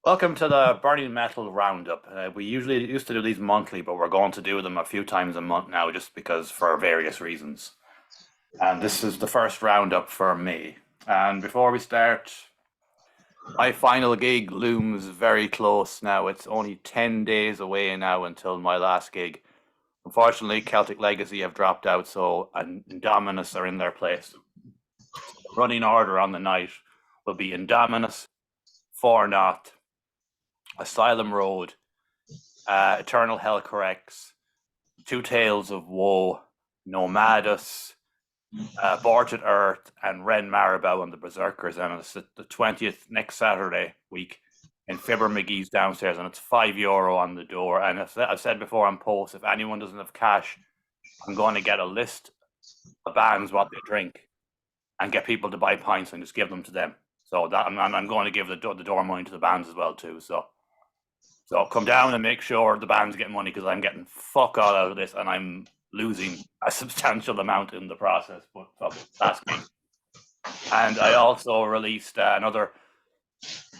Welcome to the Burning Metal Roundup. We usually used to do these monthly, but we're going to do them a few times a month now just because for various reasons. And this is the first roundup for me. And before we start, my final gig looms very close now. It's only 10 days away now until my last gig. Unfortunately, Celtic Legacy have dropped out, so Indominus are in their place. The running order on the night will be Indominus, For Not, Asylum Road, Eternal Hell Corrects, Two Tales of Woe, Nomadus, Aborted Earth, and Ren Marabou and the Berserkers. And it's the 20th next Saturday week in Fibber McGee's downstairs, and it's €5 on the door. And I've said before on posts, if anyone doesn't have cash, I'm going to get a list of bands what they drink and get people to buy pints and just give them to them. So that I'm going to give the door money to the bands as well too. So come down and make sure the band's getting money because I'm getting fuck all out of this and I'm losing a substantial amount in the process. But that's me. And I also released another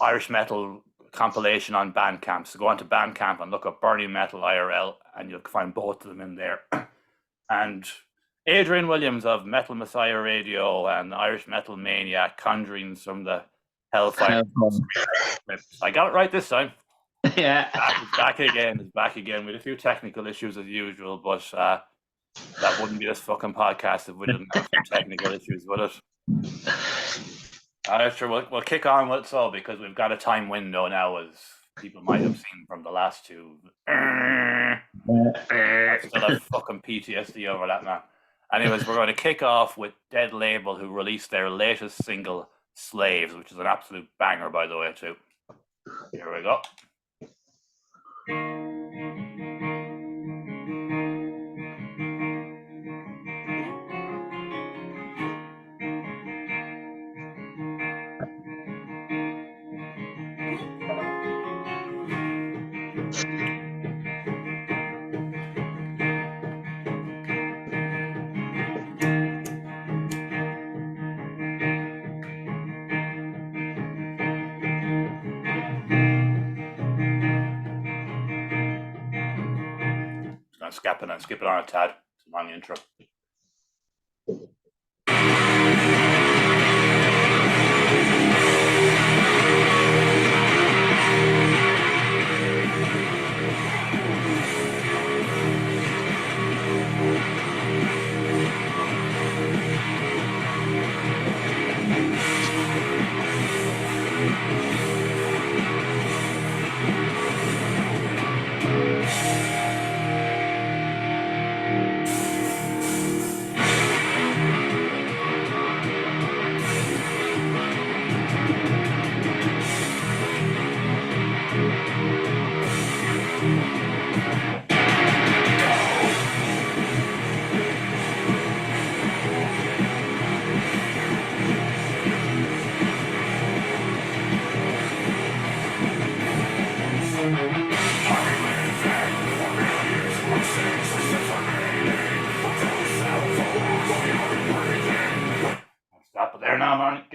Irish metal compilation on Bandcamp. So go onto Bandcamp and look up Burning Metal IRL and you'll find both of them in there. And Adrian Williams of Metal Messiah Radio and Irish Metal Maniac, Conjurings from the Hellfire. I got it right this time. Yeah. It's back again with a few technical issues as usual, but that wouldn't be this fucking podcast if we didn't have some technical issues with it. Sure, we'll kick on with it so because we've got a time window now, as people might have seen from the last two. I still have fucking PTSD over that, man. Anyways, we're going to kick off with Dead Label, who released their latest single, Slaves, which is an absolute banger, by the way, too. Here we go. Skip it on a tad. It's a long intro.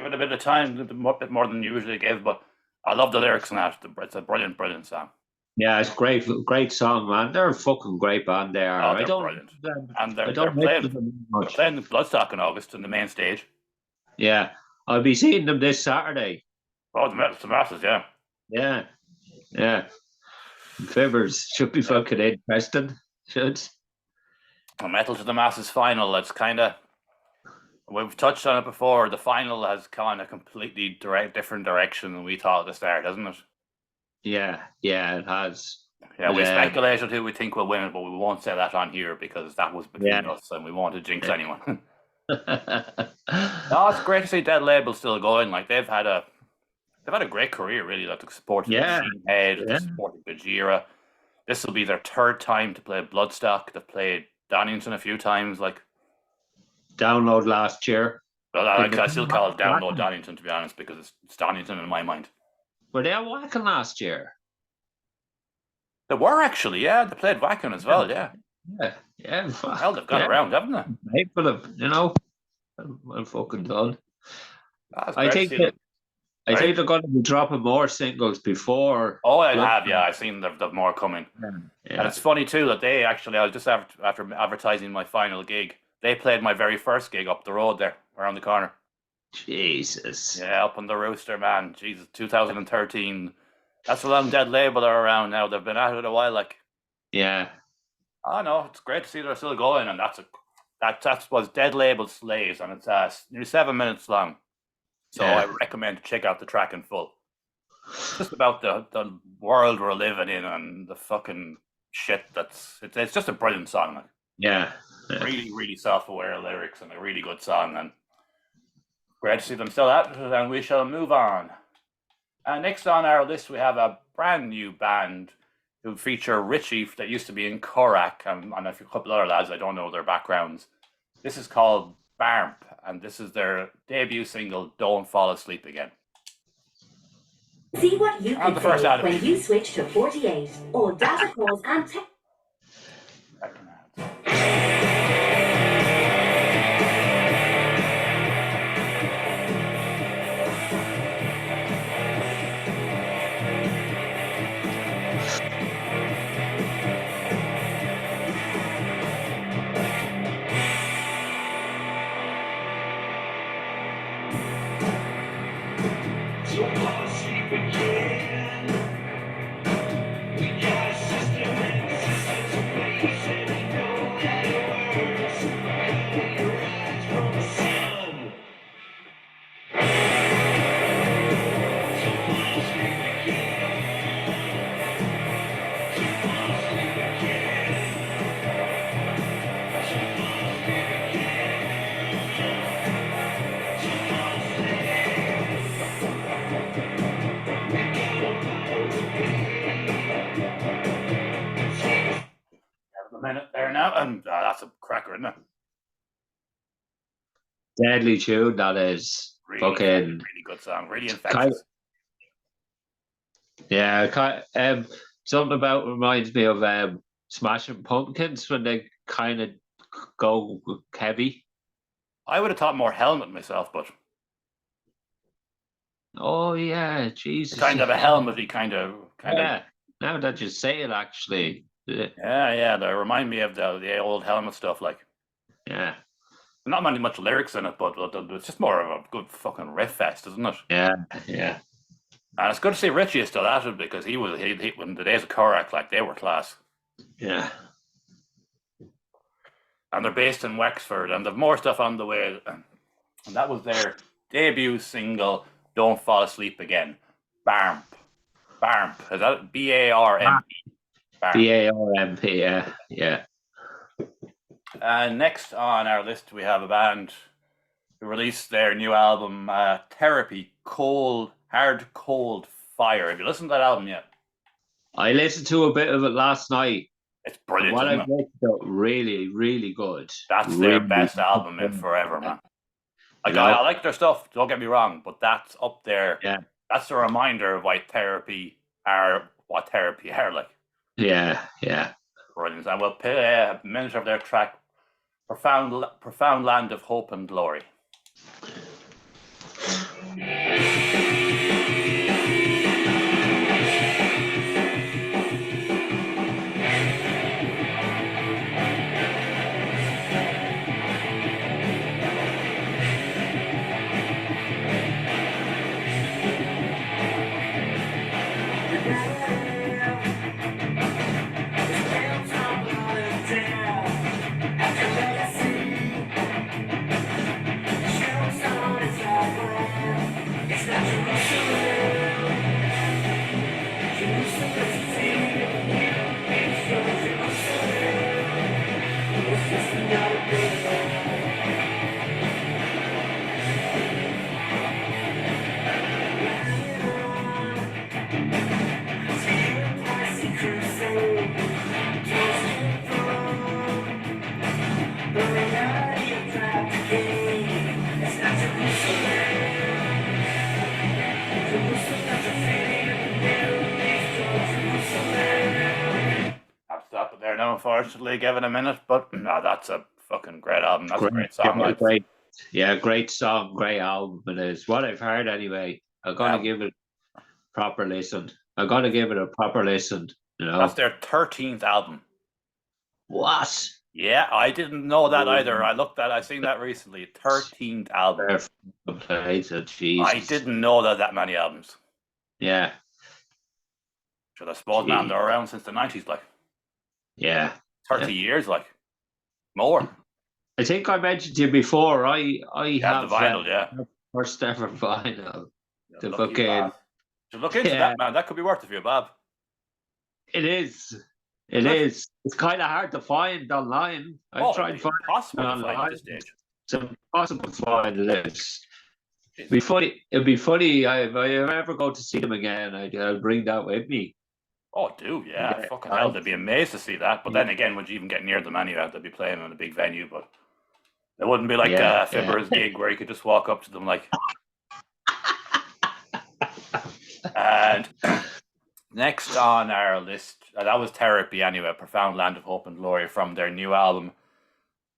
A bit of time, a bit more than usually give, but I love the lyrics in that. It's a brilliant, brilliant song. Yeah, it's great song, man. They're a fucking great band. They are. They're brilliant. And they're playing the Bloodstock in August in the main stage. Yeah, I'll be seeing them this Saturday. Oh, the masses, yeah. Yeah. Fibbers should be fucking interesting. Should. A Metal to the Masses final. It's kind of. We've touched on it before. The final has gone a completely different direction than we thought at the start, hasn't it? Yeah, it has. Yeah, we speculated who we think will win it, but we won't say that on here because that was between us and we won't jinx anyone. No, it's great to see Dead Label still going. Like they've had a great career, really. Like supporting Machine Head, supporting Gojira. This will be their third time to play Bloodstock. They've played Donington a few times, like. Download last year. Well, I still call it Download Donington, to be honest, because it's Donington in my mind. Were they at Wacken last year? They were actually, yeah. They played Wacken as well, yeah. Yeah. Well, they've got around, haven't they? Hey, well fucking done. I think I think they're going to be dropping more singles before. Oh, I have, yeah. I've seen the more coming. And Yeah. it's funny too that they actually, I was just after advertising my final gig, they played my very first gig up the road there, around the corner. Jesus. Yeah, up on the Rooster, man. Jesus, 2013. That's a long dead label are around now. They've been at it a while, like. Yeah. Oh no, it's great to see they're still going, and that was Dead Label Slaves, and it's nearly 7 minutes long. So Yeah. I recommend to check out the track in full. It's just about the world we're living in and the fucking shit it's just a brilliant song. Like. Yeah. Really, really self-aware lyrics and a really good song, and great to see them still at it, and we shall move on. Next on our list, we have a brand new band who feature Richie that used to be in Korak and a couple other lads. I don't know their backgrounds. This is called Barmp, and this is their debut single, Don't Fall Asleep Again. See what you can save when you switch to 48. All data calls and text. Minute there now, and that's a cracker, isn't it? Deadly tune, that is. Really, fucking really good song, really infectious. Something about reminds me of Smashing Pumpkins when they kind of go heavy. I would have thought more Helmet myself, but oh yeah, Jesus, kind of a helmety kind of. Yeah, now that you say it, actually. Yeah, they remind me of the old Helmet stuff, like. Yeah. Not much lyrics in it, but it's just more of a good fucking riff fest, isn't it? Yeah. And it's good to see Richie is still at it because he when the days of Korak, like, they were class. Yeah. And they're based in Wexford, and they've more stuff on the way. And that was their debut single, Don't Fall Asleep Again. Barmp. Is that B-A-R-M-P? B-A-R-M-P, yeah. And next on our list, we have a band who released their new album, Therapy, Hard Cold Fire. Have you listened to that album yet? I listened to a bit of it last night. It's brilliant, what isn't I've listened to, really, really good. That's really their best album in forever, man. Like, I like their stuff, don't get me wrong, but that's up there. Yeah. That's a reminder of what therapy are like. Yeah. Brilliant. And we'll play a minute of their track, Profound Land of Hope and Glory. Unfortunately, give it a minute, but no, that's a fucking great album. That's a great song. Great song, great album. It is what I've heard anyway. I'm gonna Wow. give it a proper listen. I'm gonna give it a proper listen. You know That's their 13th album. what? Yeah, I didn't know that either. I seen that recently. 13th album. I Jesus. didn't know that many albums. Yeah. Should I suppose, man, they're around since the 90s, like Yeah. 30 years, like more. I think I mentioned to you before. I Yeah, have the vinyl, yeah. first ever vinyl. The Lucky fucking bastard. Should look into yeah. that, man. That could be worth a few bob. It is. Is It it? is. It's kind of hard to find online. I've tried It'd be finding impossible it to find at online. this stage. It's impossible to find. It is. Jeez. Be funny. It'd be funny. If I ever go to see them again, I'll bring that with me. Oh, dude, yeah. Yeah, Fucking hell, they'd be amazed to see that. But Yeah. then again, would you even get near them anyway? They'd be playing in a big venue, but it wouldn't be like Yeah, Fibber's gig where you could just walk up to them like. And next on our list, that was Therapy anyway, Profound Land of Hope and Glory from their new album,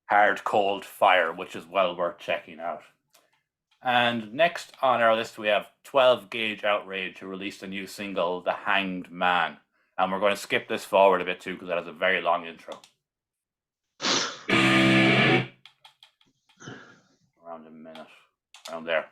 Hard Cold Fire, which is well worth checking out. And next on our list, we have 12 Gauge Outrage, who released a new single, The Hanged Man. And we're going to skip this forward a bit too, because it has a very long intro. Around a minute. Around there.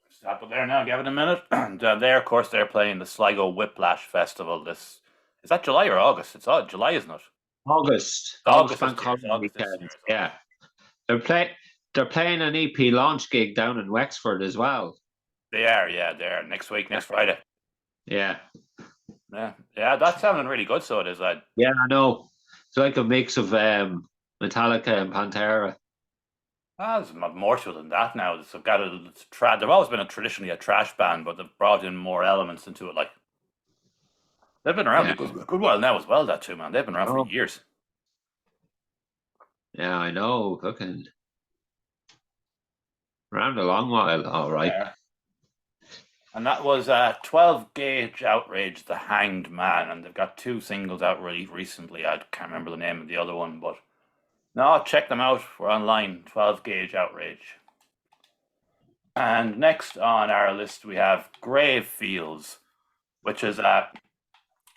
Stop it there now, give it a minute. And there, of course, they're playing the Sligo Whiplash Festival. Is that July or August? It's July, isn't it? August. August Bank this year, holiday August this weekend. year. Yeah. They're playing an EP launch gig down in Wexford as well. They are, yeah, they are. Next Friday. Yeah. Yeah, that's sounding really good, so it is. Yeah, I know. It's like a mix of Metallica and Pantera. There's more to it than that now. They've always been traditionally a trash band, but they've brought in more elements into it. Like they've been around a good while now as well. That too, man. They've been around for years. Yeah, I know. Fucking around a long while. All right. Yeah. And that was 12 Gauge Outrage, The Hanged Man, and they've got 2 singles out really recently. I can't remember the name of the other one, but no, check them out. We're online, 12 Gauge Outrage. And next on our list, we have Grave Fields, which is an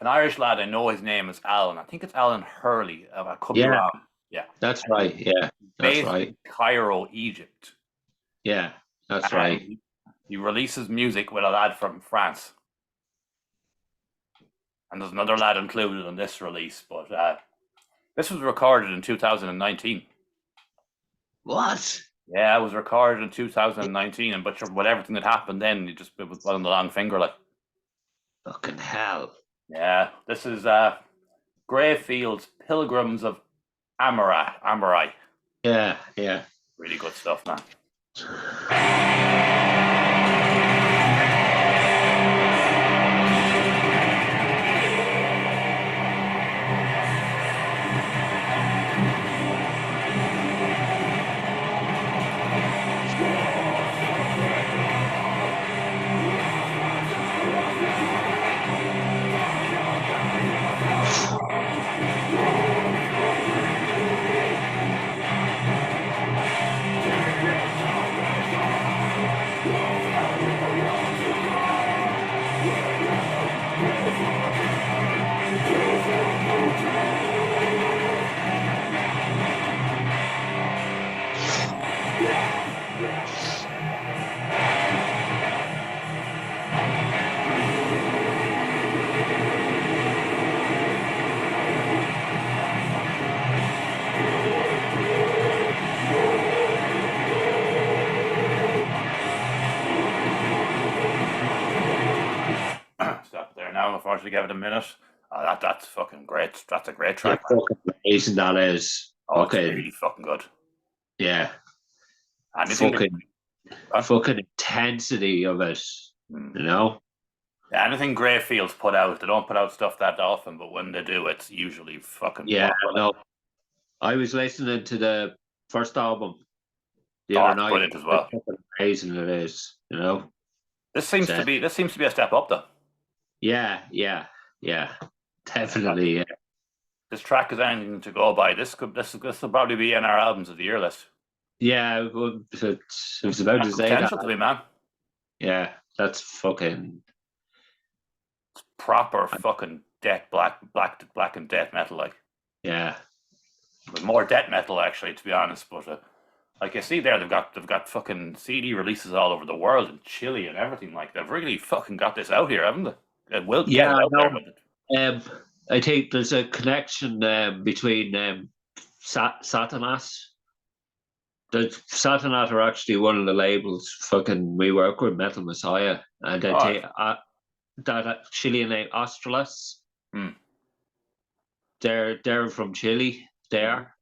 Irish lad. I know his name is Alan. I think it's Alan Hurley. I could be wrong. Yeah. That's right. Yeah. That's Based right. in Cairo, Egypt. Yeah. That's right. He releases music with a lad from France. And there's another lad included in this release, but this was recorded in 2019. What? Yeah, it was recorded in 2019, but with everything that happened then, it was on the long finger, like. Fucking hell. Yeah, this is Greyfields, Pilgrims of Amorai. Yeah. Really good stuff, man. there now. Unfortunately, give it a minute. That's fucking great. That's a great Yeah, track, man. fucking amazing that is. Oh, it's Okay, really fucking good. yeah, Anything fucking intensity of it. You know. Yeah, anything Greyfields put out, they don't put out stuff that often, but when they do, it's usually fucking Yeah, wonderful. no. I was listening to the first album the Oh, other it's night. brilliant as well. It's fucking amazing it is. You know. This seems So, to be a step up, though. yeah, definitely. Yeah. This track is anything to go by. This will probably be in our albums of the year list. Yeah, well, it was about to say that. Potential to be, man. Yeah, that's fucking Proper fucking black and death metal, like. yeah. With more death metal, actually, to be honest. But like you see there, they've got fucking CD releases all over the world in Chile and everything. Like they've really fucking got this out here, haven't they? They will get Yeah, it I out there, know. but I think there's a connection between Satanas. The Satanas are actually one of the labels. Fucking, we work with Metal Messiah, and I think that Chilean name Australis. Hmm. They're from Chile. There,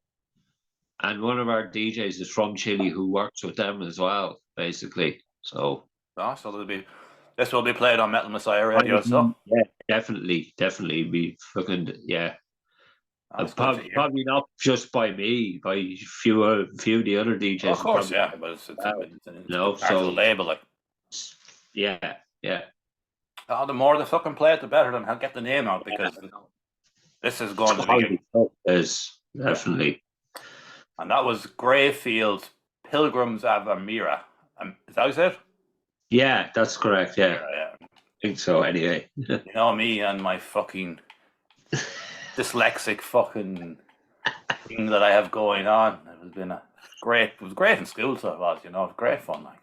and one of our DJs is from Chile who works with them as well, basically. So. so this will be played on Metal Messiah Radio. So Yeah, definitely be fucking yeah. that's good to hear. Probably not just by me, by few of the other DJs. Of course, probably, yeah, but it's no, part of the so label, like. yeah. Oh, the more they fucking play it, the better. Then get the name out because this is going to be. Is definitely. And that was Greyfield's Pilgrims of Amira. Is that how you say it? Yeah, that's correct. Yeah, Yeah. I think so. Anyway, You know me and my fucking dyslexic fucking thing that I have going on. It was great in school, so it was, it was great fun. Like,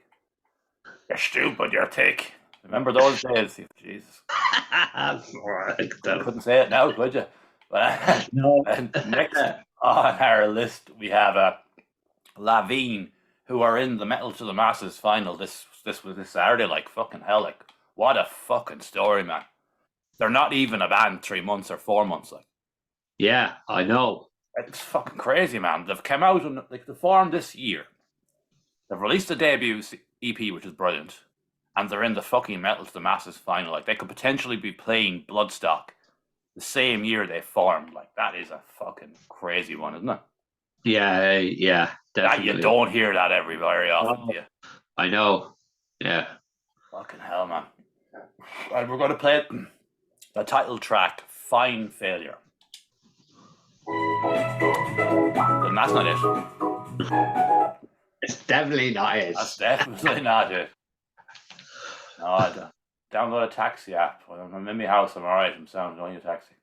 you're stupid, you're thick. Remember those days? Jesus. You couldn't say it now, could you? But no. Next on our list, we have Lavigne, who are in the Metal to the Masses final this Saturday. Like, fucking hell, like, what a fucking story, man. They're not even a band 3 months or 4 months, like. Yeah, I know. It's fucking crazy, man. They've come out and they formed this year. They've released a debut EP, which is brilliant, and they're in the fucking Metal to the Masses final. Like, they could potentially be playing Bloodstock the same year they formed. Like, that is a fucking crazy one, isn't it? Yeah, definitely. You don't hear that very often, do you? I know. Yeah. Fucking hell, man. Right, we're going to play the title track, Fine Failure. And that's not it. It's definitely not it. That's definitely not it. No, I don't. Download a taxi app. I'm in my house, I'm alright. I'm sound, don't need a taxi.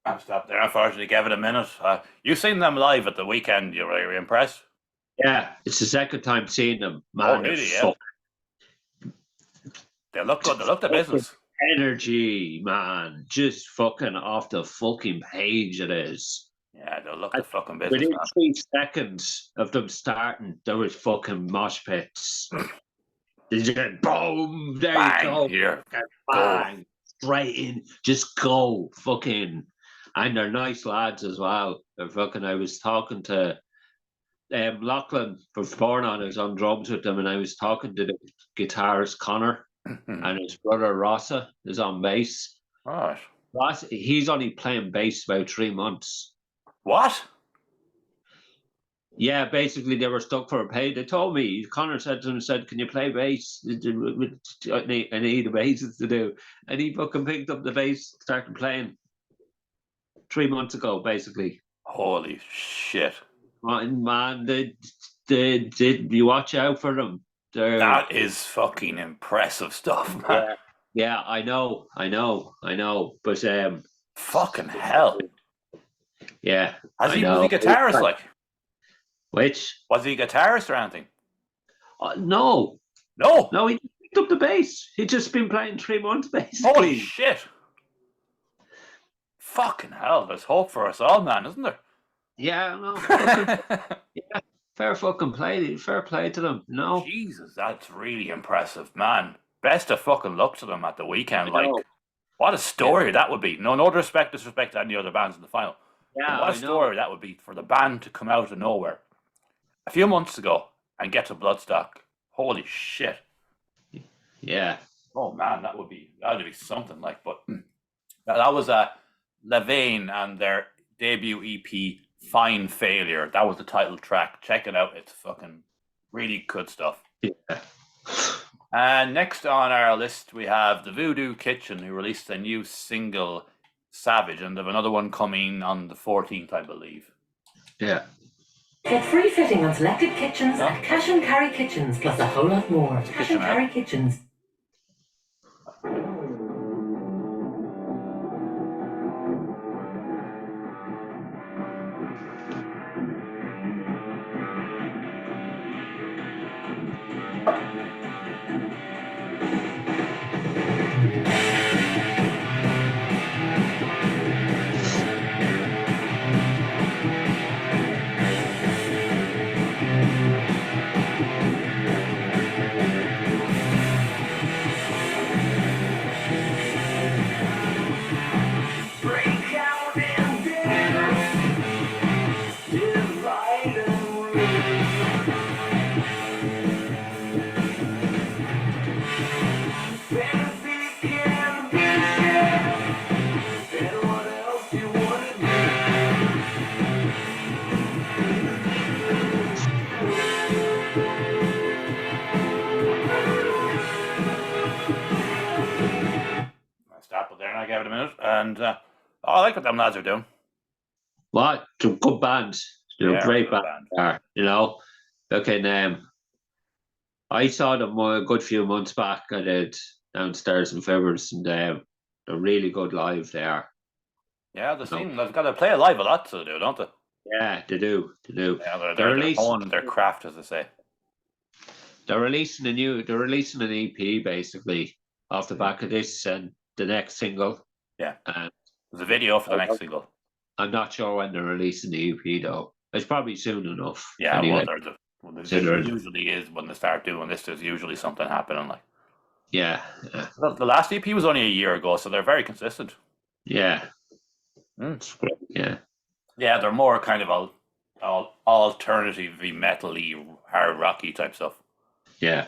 I'll stop there. Unfortunately, give it a minute. You seen them live at the weekend. You were impressed? Yeah, it's the second time seeing them. Man, Oh, really? Yeah. They look good. They look the business. Energy, man. Just fucking off the fucking page it is. Yeah, they look the fucking business. Within Man. 3 seconds of them starting, there was fucking mosh pits. They just boom, there Bang, you go. here. Bang, straight in. Just go, fucking. And they're nice lads as well. They're fucking. I was talking to Lachlan from Fornon. I was on drums with them, and I was talking to the guitarist Connor. and his brother Rossa is on bass. Right. Ross, he's only playing bass about 3 months. What? Yeah, basically they were stuck for a pay. They told me, Connor said to him, "Can you play bass? I need a bassist to do." And he fucking picked up the bass, started playing 3 months ago, basically. Holy shit. Man, you watch out for them. That is fucking impressive stuff, man. Yeah, I know. But fucking hell. Yeah. Was he a guitarist like? Which? Was he a guitarist or anything? No. No, he picked up the bass. He'd just been playing 3 months, basically. Holy shit. Fucking hell, there's hope for us all, man, isn't there? Yeah, no. Yeah, fair play to them, no? Jesus, that's really impressive, man. Best of fucking luck to them at the weekend. I know. Like, what a story that would be. No disrespect to any other bands in the final. Yeah, what a story that would be for the band to come out of nowhere a few months ago and get to Bloodstock. Holy shit. Yeah. Oh man, that would be something like. But that was Levain and their debut EP, Fine Failure. That was the title track. Check it out. It's fucking really good stuff. Yeah. And next on our list, we have the Voodoo Kitchen, who released a new single, Savage, and they have another one coming on the 14th, I believe. Yeah. Get free fitting on selected kitchens at Cash and Carry Kitchens, plus a whole lot more. Cash and Carry Kitchens. Gave it a minute, and I like what them lads are doing. What? Good bands. They're a great band. You know, I saw them a good few months back. I did downstairs in Fibers, and they're really good live. They are. Yeah, they've got to play live a lot to do, don't they? Yeah, they do. Yeah, they're honing their craft, as they say. They're releasing an EP basically off the back of this and the next single. Yeah. And there's a video for the next single. I'm not sure when they're releasing the EP though. It's probably soon enough. Yeah, anyway. There usually is when they start doing this. There's usually something happening. Like, yeah. The last EP was only a year ago, so they're very consistent. Yeah. Yeah. Yeah, they're more kind of alternative-y, metal-y, hard rocky type stuff. Yeah.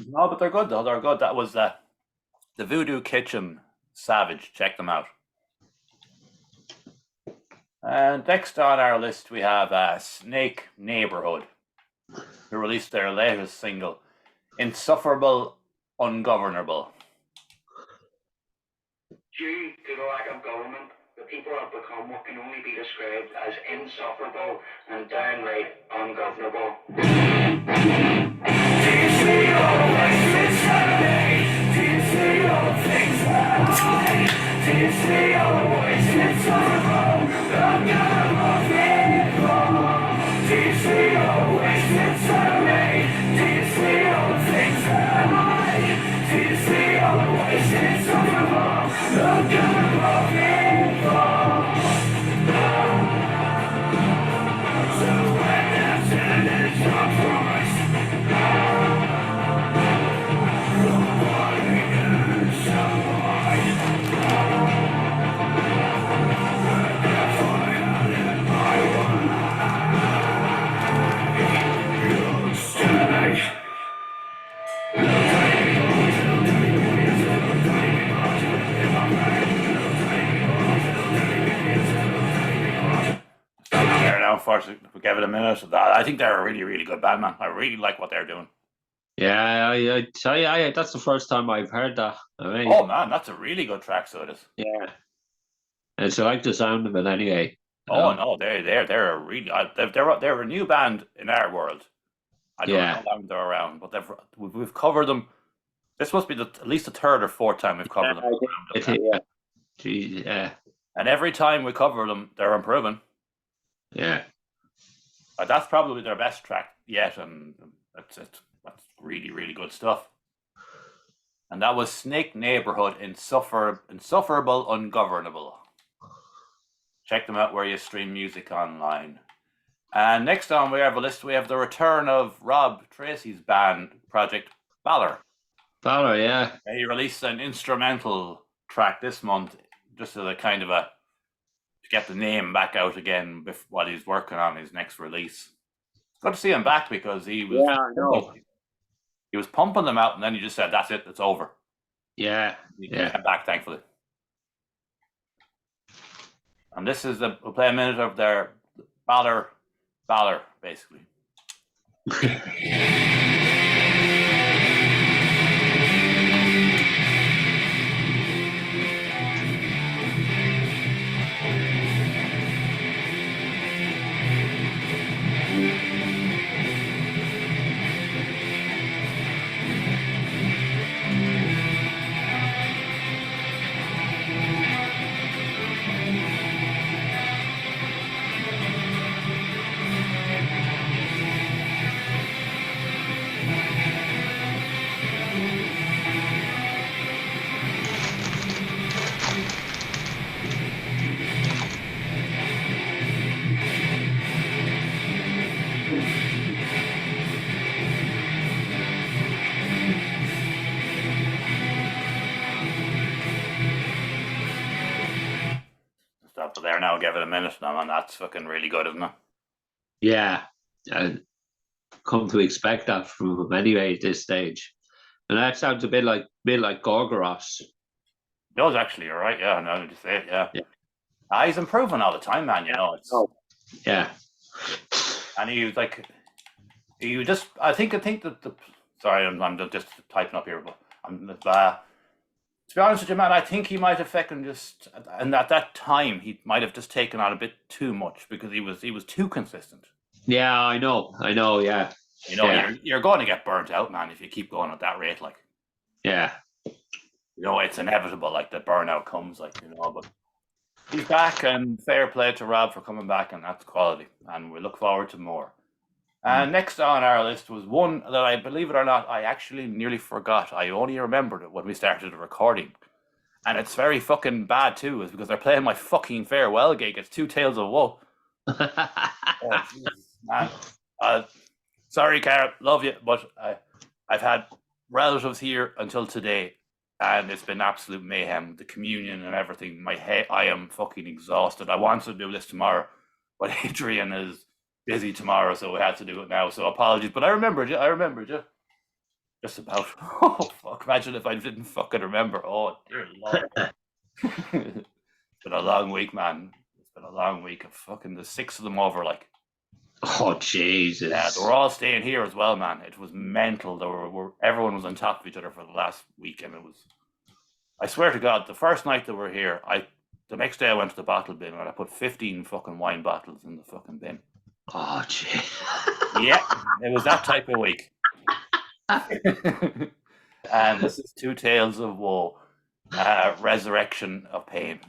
No, but they're good though. They're good. That was the Voodoo Kitchen, Savage. Check them out. And next on our list, we have Snake Neighborhood, who released their latest single, Insufferable, Ungovernable. Due to the lack of government, the people have become what can only be described as insufferable and downright ungovernable. Do you see all the wasted Saturday? Do you see all the things that I hide? Do you see all the wasted sorrow? Ungovernable people. Do you see all the wasted Saturday? Do you see all the things that I hide? Do you see all the wasted sorrow? Ungovernable people. So when that sentence comes from us, nobody is alive. unfortunately, we gave it a minute. I think they're a really, really good band, man. I really like what they're doing. Yeah, I tell you, that's the first time I've heard that. I mean, Oh man, that's a really good track. So it is. yeah, and so I like the sound of it anyway. Oh no, they're a really they're a new band in our world. I don't know Yeah. how long they're around, but we've covered them. This must be at least the third or fourth time we've covered them. Yeah. Gee, yeah. And every time we cover them, they're improving. Yeah. That's probably their best track yet, and that's really, really good stuff. And that was Snake Neighborhood, Insufferable, Ungovernable. Check them out where you stream music online. And next on we have a list, we have the return of Rob Tracy's band project, Valor. Valor, yeah. He released an instrumental track this month, just as a kind of to get the name back out again while he's working on his next release. Good to see him back because he was. Yeah, I know. He was pumping them out, and then he just said, "That's it, it's over." Yeah, He came back, thankfully. And this is we'll play a minute of their Valor, basically. Stop there now, give it a minute now, man. That's fucking really good, isn't it? Yeah. I come to expect that from him anyway at this stage. And that sounds a bit like Gorgoroth's. It does actually, you're right, yeah, now that you say it, yeah. He's improving all the time, man, you know. Yeah. And he was like, I think that sorry, I'm just typing up here, but to be honest with you, man, I think he might have and at that time, he might have just taken on a bit too much because he was too consistent. Yeah, I know, yeah. You know, you're going to get burnt out, man, if you keep going at that rate, like. Yeah. You know, it's inevitable, like, the burnout comes, like, you know, but he's back, and fair play to Rob for coming back, and that's quality, and we look forward to more. And next on our list was one that I, believe it or not, I actually nearly forgot. I only remembered it when we started the recording. And it's very fucking bad too, is because they're playing my fucking farewell gig. It's Two Tales of Woe. Oh, Jesus, man. Sorry, Cara, love you, but I've had relatives here until today, and it's been absolute mayhem. The communion and everything. I am fucking exhausted. I wanted to do this tomorrow, but Adrian is busy tomorrow, so we had to do it now. So apologies, but I remembered you. Just about. Oh fuck! Imagine if I didn't fucking remember. Oh dear Lord. It's been a long week, man. It's been a long week. Of fucking the 6 of them over, like. Oh Jesus! Yeah, they were all staying here as well, man. It was mental. Everyone was on top of each other for the last week, and it was. I swear to God, the first night that we were here, the next day I went to the bottle bin and I put 15 fucking wine bottles in the fucking bin. Oh gee. Yeah, it was that type of week. And this is Two Tales of Woe, Resurrection of Pain.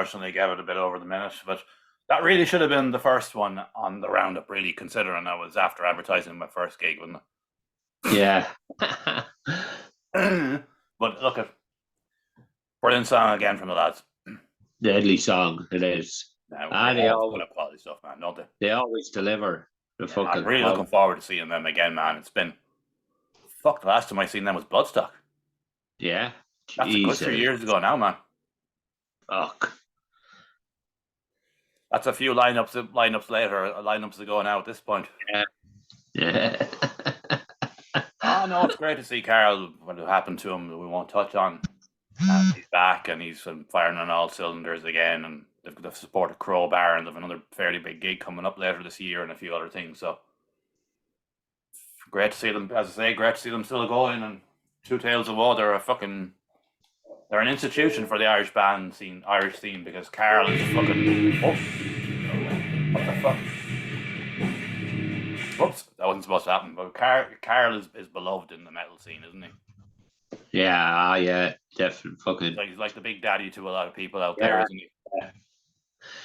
unfortunately gave it a bit over the minute, but that really should have been the first one on the roundup, really, considering I was after advertising my first gig, wasn't Yeah. it? But look at brilliant song again from the lads. Deadly song it is. They always put up quality stuff, man, don't they? They always deliver the fucking. I'm really looking forward to seeing them again, man. It's been the last time I seen them was Bloodstock. Yeah. That's a good 3 years ago now, man. Fuck. That's a few lineups later, lineups ago now at this point. Yeah. Oh no, it's great to see Carl. What happened to him, we won't touch on. He's back and he's firing on all cylinders again, and they've supported Crowbar, and they've another fairly big gig coming up later this year and a few other things. So great to see them. As I say, great to see them still going. And Two Tales of Woe, they're an institution for the Irish band scene, Irish scene, because Carl is fucking. Oh, what the fuck? Whoops, that wasn't supposed to happen. But Carl is beloved in the metal scene, isn't he? Yeah, definitely fucking. He's like the big daddy to a lot of people out there, isn't he?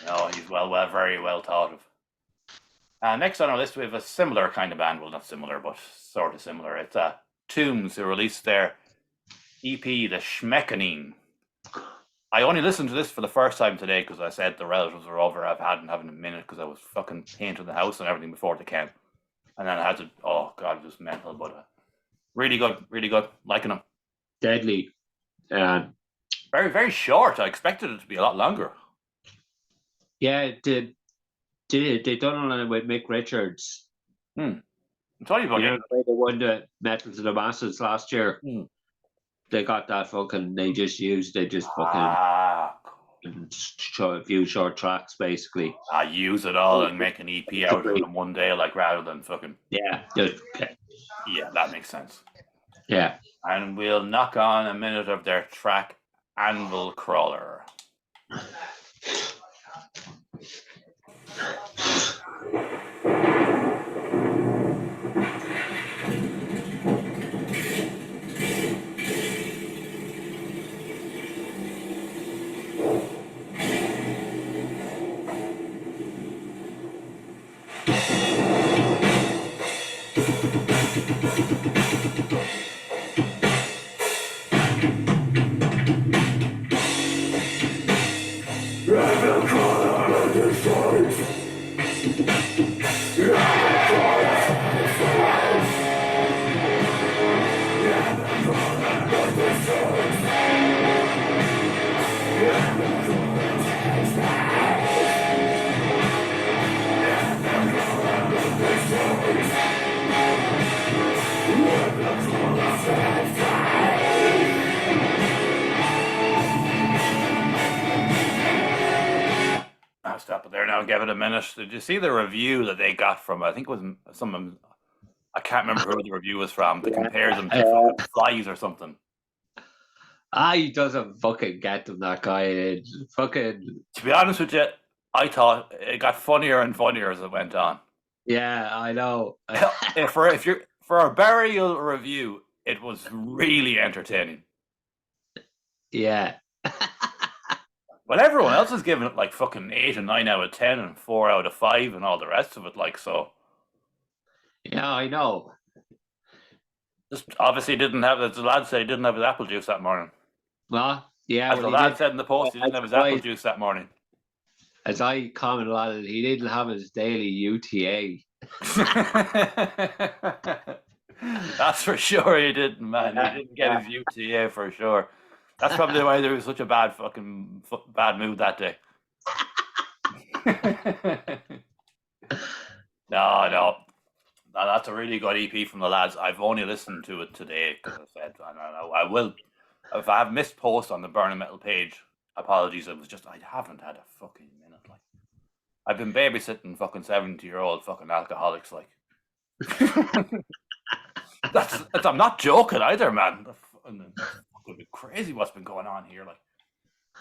No, he's very well thought of. Next on our list, we have a similar kind of band. Well, not similar, but sort of similar. It's Tombs, who released their EP, The Schmeckanine. I only listened to this for the first time today because I said the relatives were over. I hadn't having a minute because I was fucking painting the house and everything before they came. And then I had to, oh God, it was mental, but really good, liking them. Deadly. Very, very short. I expected it to be a lot longer. Yeah, they done it with Mick Richards. I'm telling you about the way they won the Metal to the Masses last year. They got that fucking. They just fucking a few short tracks, basically. Use it all and make an EP out of it in one day, like rather than fucking. Yeah, yeah, that makes sense. Yeah, and we'll knock on a minute of their track, Anvil Crawler. I'll stop it there now and give it a minute. Did you see the review that they got from, I think it was someone, I can't remember who the review was from, that compares them to flies or something. He doesn't fucking get them, that guy. Fucking. To be honest with you, I thought it got funnier and funnier as it went on. Yeah, I know. For a burial review, it was really entertaining. Yeah. Well, everyone else is giving it like fucking 8 and 9 out of 10 and 4 out of 5 and all the rest of it, like so. Yeah, I know. Just obviously didn't have, as the lad said, he didn't have his apple juice that morning. Well, yeah. As the lad said in the post, he didn't have his apple juice that morning. As I commented on it, he didn't have his daily UTA. That's for sure he didn't, man. He didn't get his UTA for sure. That's probably why there was such a bad mood that day. No, that's a really good EP from the lads. I've only listened to it today because I said I will. If I have missed posts on the Burning Metal page, apologies. It was just I haven't had a fucking minute. Like I've been babysitting fucking 70-year-old fucking alcoholics. Like I'm not joking either, man. It's been crazy what's been going on here. Like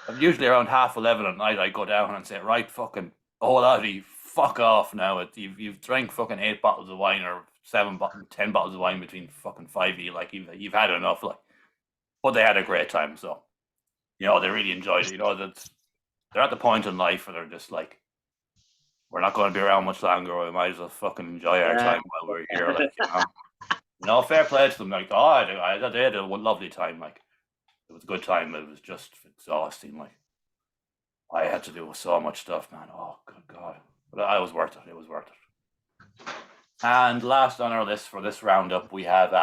I'm usually around 11:30 at night. I go down and say, right, fucking Ollie, fuck off now. You've drank fucking 8 bottles of wine or 10 bottles of wine between fucking 5 of you. Like you've had enough. Like, but they had a great time. So they really enjoyed it. That's they're at the point in life where they're just like, we're not going to be around much longer. We might as well fucking enjoy our time while we're here. Like, fair play to them. Like, they had a lovely time. Like, it was a good time. It was just exhausting. Like, I had to do so much stuff, man. Oh, good God. But I was worth it. It was worth it. And last on our list for this roundup, we have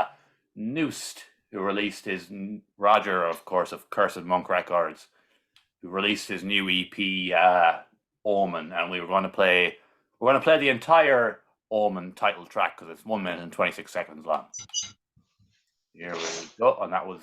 Noosed, who released his Roger, of course, of Cursed Monk Records, who released his new EP, Omen, and we're going to play the entire Omen title track because it's 1 minute and 26 seconds long. Here we go, and that was.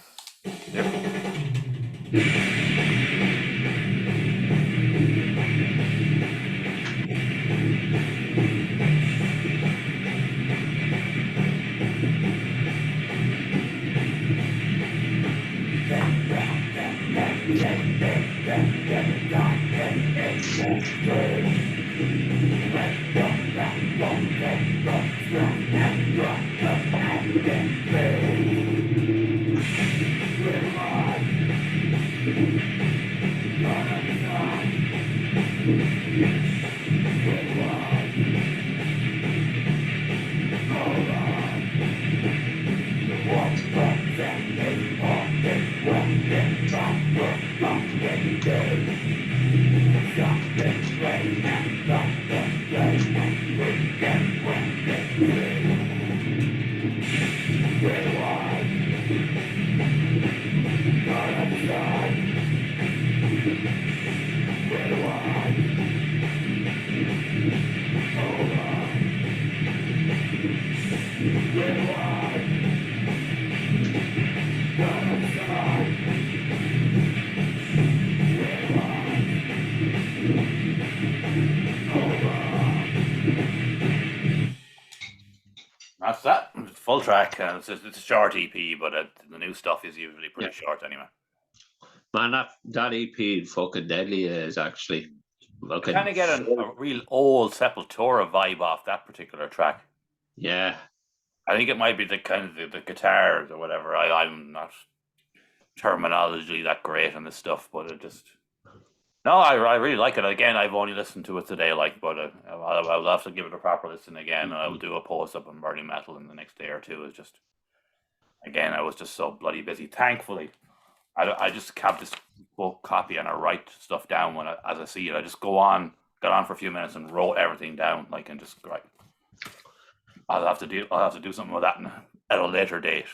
That's that. It's full track. It's a short EP, but the new stuff is usually pretty short anyway. Man, that EP fucking deadly is actually. You kind of get a real old Sepultura vibe off that particular track. Yeah. I think it might be the kind of the guitars or whatever. I'm not terminology that great on this stuff, but it just. No, I really like it. Again, I've only listened to it today, but I'll have to give it a proper listen again, and I will do a post up on Burning Metal in the next day or two. It's just, again, I was just so bloody busy. Thankfully, I just have this book copy and I write stuff down as I see it. I just got on for a few minutes and wrote everything down, and just right. I'll have to do something with that at a later date.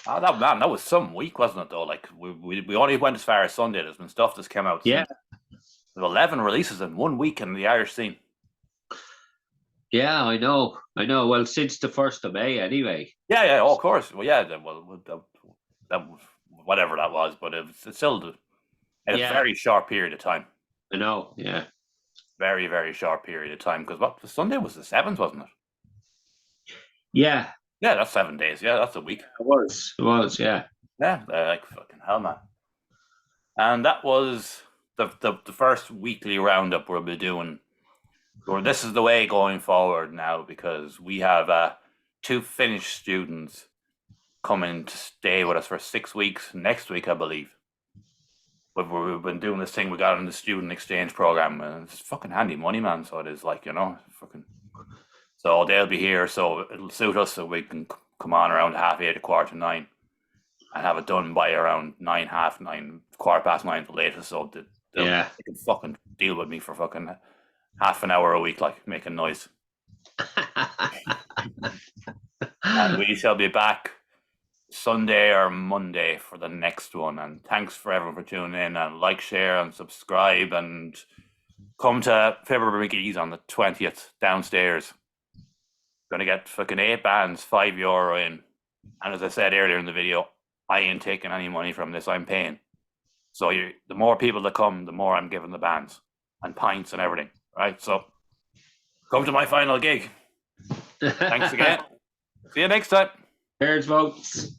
Oh, that was some week, wasn't it, though? Like, we only went as far as Sunday. There's been stuff that's come out. Yeah. There's 11 releases in 1 week in the Irish scene. Yeah, I know. Well, since the 1st of May, anyway. Yeah, of course. Well, yeah, that whatever that was, but it's still in a very short period of time. I know, yeah. Very, very short period of time, because the Sunday was the 7th, wasn't it? Yeah. Yeah, that's 7 days. Yeah, that's a week. It was, yeah. Yeah, like fucking hell, man. And that was the first weekly roundup we'll be doing. Or this is the way going forward now, because we have 2 Finnish students coming to stay with us for 6 weeks next week, I believe. But we've been doing this thing we got in the student exchange program, and it's fucking handy money, man. So it is fucking. So they'll be here, so it'll suit us, so we can come on around 8:30, 8:45, and have it done by around 9, 9:30, 9:15 the latest. So they can fucking deal with me for fucking half an hour a week, like making noise. And we shall be back Sunday or Monday for the next one. And thanks for everyone for tuning in, and like, share, and subscribe, and come to February McGee's on the 20th downstairs. Gonna get fucking 8 bands, €5 in. And as I said earlier in the video, I ain't taking any money from this, I'm paying. So the more people that come, the more I'm giving the bands and pints and everything. Right? So come to my final gig. Thanks again. See you next time. Cheers, folks.